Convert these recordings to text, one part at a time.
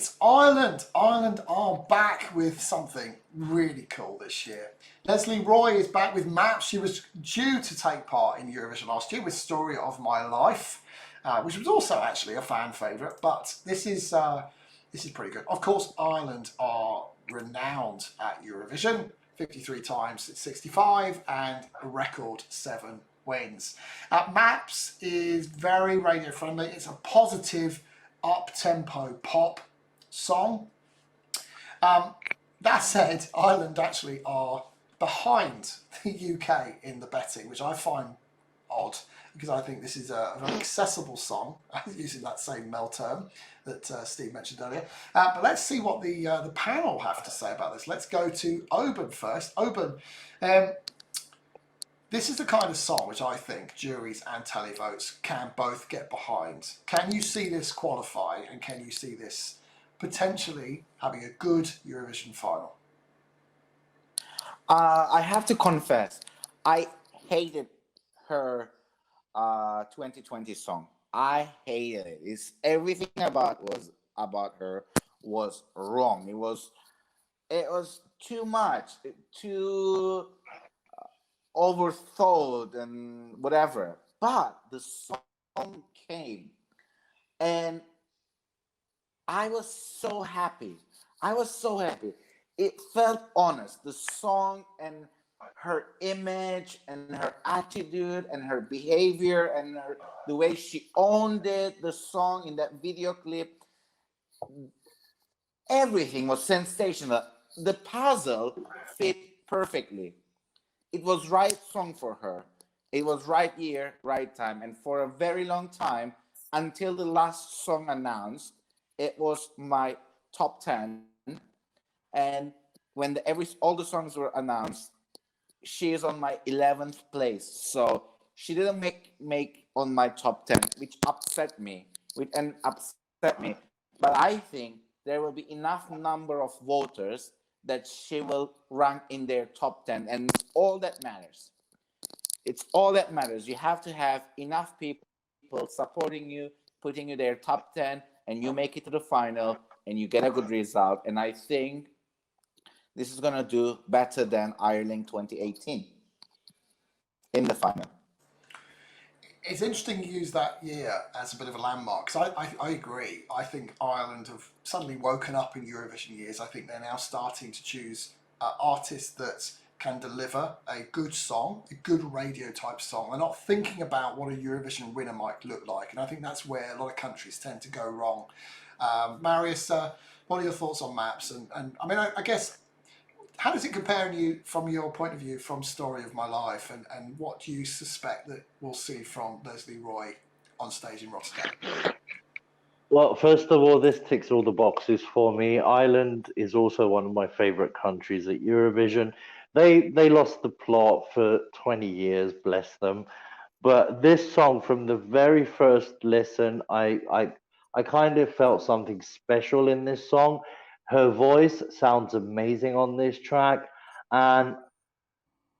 It's Ireland. Ireland are back with something really cool this year. Lesley Roy is back with Maps. She was due to take part in Eurovision last year with Story of My Life, which was also actually a fan favourite. But this is pretty good. Of course, Ireland are renowned at Eurovision. 53 times, it's 65, and a record 7 wins. Maps is very radio friendly. It's a positive, up-tempo pop song. That said, Ireland actually are behind the UK in the betting, which I find odd because I think this is a very accessible song, using that same Mel term that Steve mentioned earlier. But let's see what the panel have to say about this. Let's go to Oban first. Oban, this is the kind of song which I think juries and televotes can both get behind. Can you see this qualify, and can you see this potentially having a good Eurovision final? I have to confess, I hated her 2020 song. I hated it. It's everything about her was wrong. It was too much, too overthought and whatever. But the song came, and I was so happy. It felt honest. The song and her image and her attitude and her behavior and the way she owned it, the song in that video clip, everything was sensational. The puzzle fit perfectly. It was right song for her. It was right year, right time. And for a very long time, until the last song announced, it was my top 10. And when all the songs were announced, she is on my 11th place. So she didn't make on my top 10, which upset me. But I think there will be enough number of voters that she will rank in their top 10. And it's all that matters. It's all that matters. You have to have enough people supporting you, putting you their top 10, and you make it to the final, and you get a good result. And I think this is going to do better than Ireland 2018 in the final. It's interesting you use that year as a bit of a landmark, because I agree. I think Ireland have suddenly woken up in Eurovision years. I think they're now starting to choose artists that can deliver a good song, a good radio type song. They're not thinking about what a Eurovision winner might look like, and I think that's where a lot of countries tend to go wrong. Marius, what are your thoughts on Maps? And I mean, I guess, how does it compare from your point of view from Story of My Life, and what do you suspect that we'll see from Lesley Roy on stage in Rotterdam? Well, first of all, this ticks all the boxes for me. Ireland is also one of my favorite countries at Eurovision. They lost the plot for 20 years, bless them. But this song, from the very first listen, I kind of felt something special in this song. Her voice sounds amazing on this track, and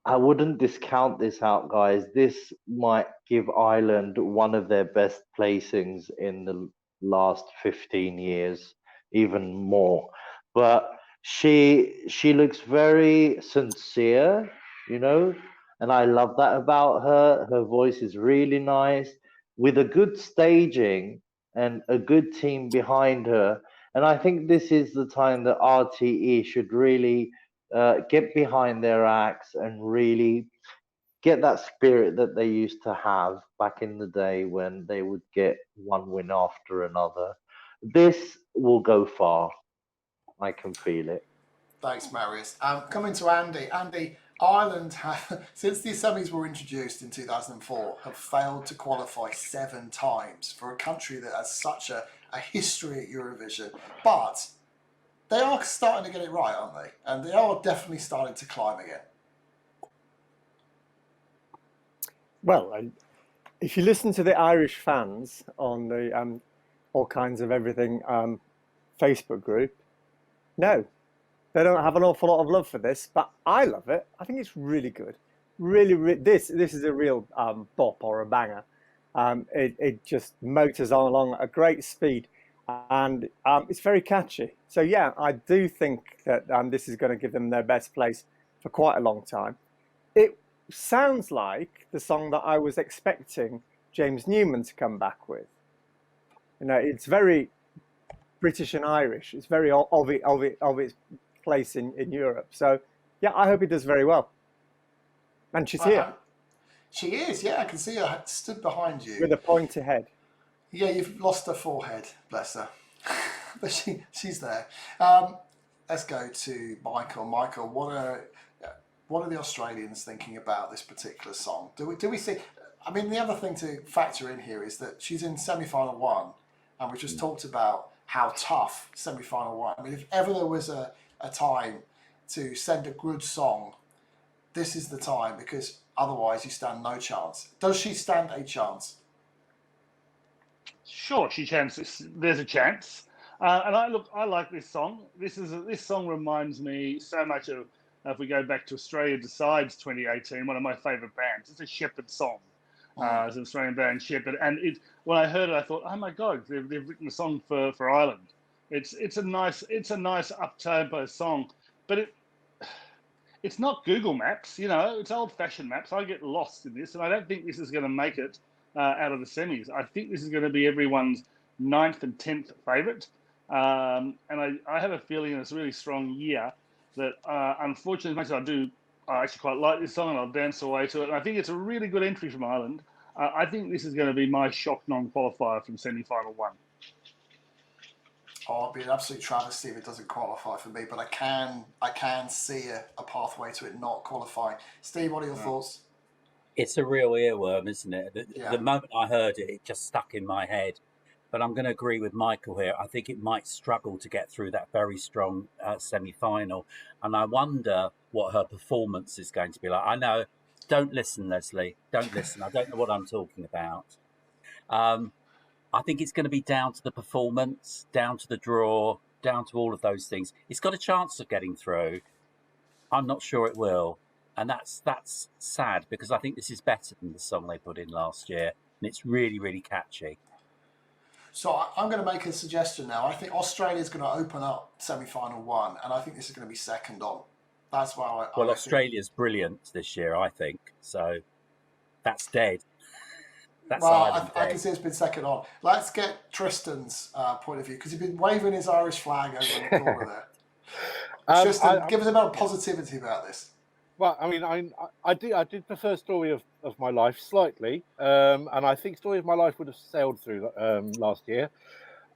I wouldn't discount this out, guys. This might give Ireland one of their best placings in the last 15 years, even more. But she looks very sincere, and I love that about her. Her voice is really nice, with a good staging and a good team behind her. And I think this is the time that RTE should really get behind their acts and really get that spirit that they used to have back in the day when they would get one win after another. This will go far. I can feel it. Thanks, Marius. Coming to Andy. Andy, Ireland have, since the assemblies were introduced in 2004, have failed to qualify 7 times for a country that has such a history at Eurovision. But they are starting to get it right, aren't they? And they are definitely starting to climb again. Well, if you listen to the Irish fans on the All Kinds of Everything Facebook group, no, they don't have an awful lot of love for this, but I love it. I think it's really good. This is a real bop or a banger. It just motors on along at a great speed. and it's very catchy. So yeah, I do think that this is going to give them their best place for quite a long time. It sounds like the song that I was expecting James Newman to come back with. You know, it's very British and Irish. It's very of its place in Europe. So yeah, I hope he does very well. And she's here She is, yeah. I can see her stood behind you. with a pointy head. Yeah, you've lost her forehead, bless her. But she's there. Let's go to Michael. Michael, what are the Australians thinking about this particular song? Do we see? I mean, the other thing to factor in here is that she's in semi-final one, and we just talked about how tough semi-final one. I mean, if ever there was a time to send a good song, this is the time, because otherwise you stand no chance. Does she stand a chance? Sure, there's a chance. And I like this song. This song reminds me so much of, if we go back to Australia Decides 2018, one of my favourite bands. It's a Shepherd song. It's an Australian band, Shepherd. And when I heard it, I thought, oh my God, they've written a song for Ireland. It's a nice up-tempo song, but it's not Google Maps, it's old-fashioned maps. I get lost in this, and I don't think this is going to make it out of the semis. I think this is going to be everyone's 9th and 10th favourite. And I have a feeling it's a really strong year that, unfortunately, as much as I actually quite like this song and I'll dance away to it. And I think it's a really good entry from Ireland. I think this is going to be my shock non-qualifier from semi-final one. Oh, it'd be an absolute travesty if it doesn't qualify for me, but I can see a pathway to it not qualifying. Steve, what are your thoughts? It's a real earworm, isn't it? Yeah. The moment I heard it, it just stuck in my head. But I'm going to agree with Michael here. I think it might struggle to get through that very strong semi-final. And I wonder what her performance is going to be like. I know, don't listen, Lesley. Don't listen. I don't know what I'm talking about. I think it's going to be down to the performance, down to the draw, down to all of those things. It's got a chance of getting through. I'm not sure it will. And that's sad, because I think this is better than the song they put in last year. And it's really, really catchy. So I'm going to make a suggestion now. I think Australia's going to open up semi-final one, and I think this is going to be second on. That's why Well, Australia's brilliant this year, I think. So that's dead. That's I can see it's been second on. Let's get Tristan's point of view, because he's been waving his Irish flag over in the corner there. Tristan, give us a bit of positivity about this. Well, I mean, I did prefer Story of My Life slightly, and I think Story of My Life would have sailed through last year.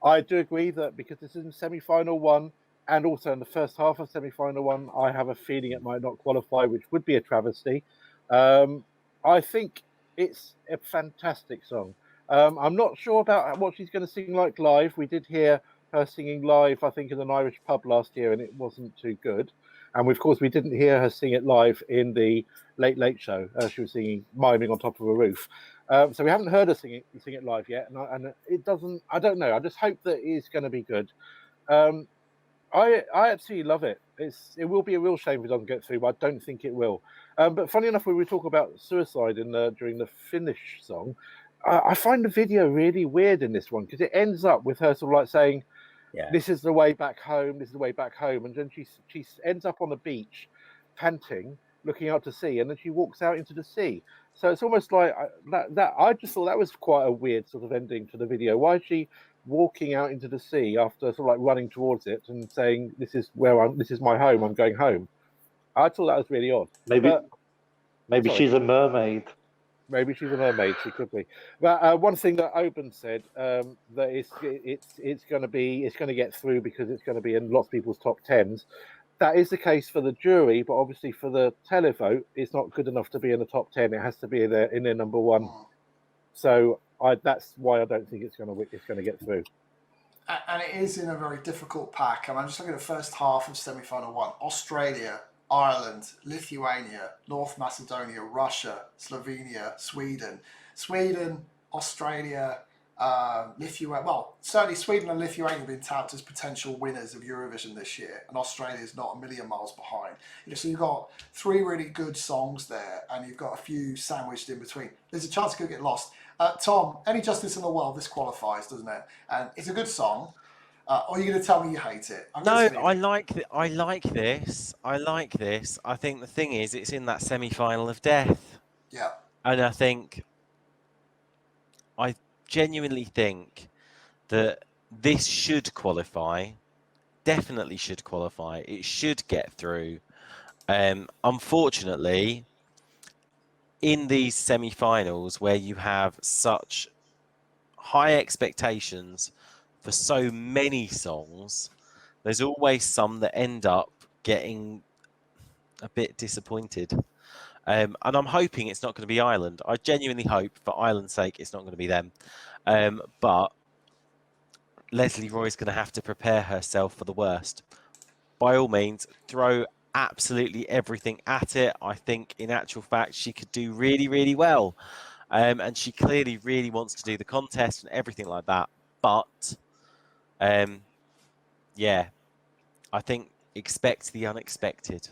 I do agree that because this is in semi-final one, and also in the first half of semi-final one, I have a feeling it might not qualify, which would be a travesty. I think it's a fantastic song. I'm not sure about what she's going to sing like live. We did hear her singing live, I think, in an Irish pub last year, and it wasn't too good. And of course, we didn't hear her sing it live in the Late Late Show. She was singing, miming on top of a roof. So we haven't heard her sing it live yet. And it doesn't, I don't know. I just hope that it's going to be good. I absolutely love it. It will be a real shame if it doesn't get through, but I don't think it will. But funny enough, when we talk about suicide during the Finnish song, I find the video really weird in this one, because it ends up with her sort of like saying, yeah, this is the way back home, this is the way back home. And then she ends up on the beach, panting, looking out to sea, and then she walks out into the sea. So it's almost like that. I just thought that was quite a weird sort of ending to the video. Why is she walking out into the sea after sort of like running towards it and saying, this is my home, I'm going home? I thought that was really odd. Maybe she's a mermaid. Maybe she's a mermaid. She could be. But one thing that Oban said, that it's going to get through because it's going to be in lots of people's top tens. That is the case for the jury, but obviously for the televote, it's not good enough to be in the top 10. It has to be in their number one. So that's why I don't think it's going to get through. And it is in a very difficult pack. I'm just looking at the first half of semi-final one. Australia, Ireland, Lithuania, North Macedonia, Russia, Slovenia, Sweden. Sweden, Australia, Lithuania, well, certainly Sweden and Lithuania have been touted as potential winners of Eurovision this year, and Australia's not a million miles behind. So you've got 3 really good songs there, and you've got a few sandwiched in between. There's a chance it could get lost. Tom, Any Justice in the World, this qualifies, doesn't it? And it's a good song. Or are you going to tell me you hate it? No, I like this. I like this. I think the thing is, it's in that semi-final of death. Yeah. And I genuinely think that this should qualify. Definitely should qualify. It should get through. Unfortunately, in these semi-finals where you have such high expectations for so many songs, there's always some that end up getting a bit disappointed. And I'm hoping it's not going to be Ireland. I genuinely hope, for Ireland's sake, it's not going to be them. But Lesley Roy is going to have to prepare herself for the worst. By all means, throw absolutely everything at it. I think, in actual fact, she could do really, really well. And she clearly really wants to do the contest and everything like that. But, yeah, I think expect the unexpected.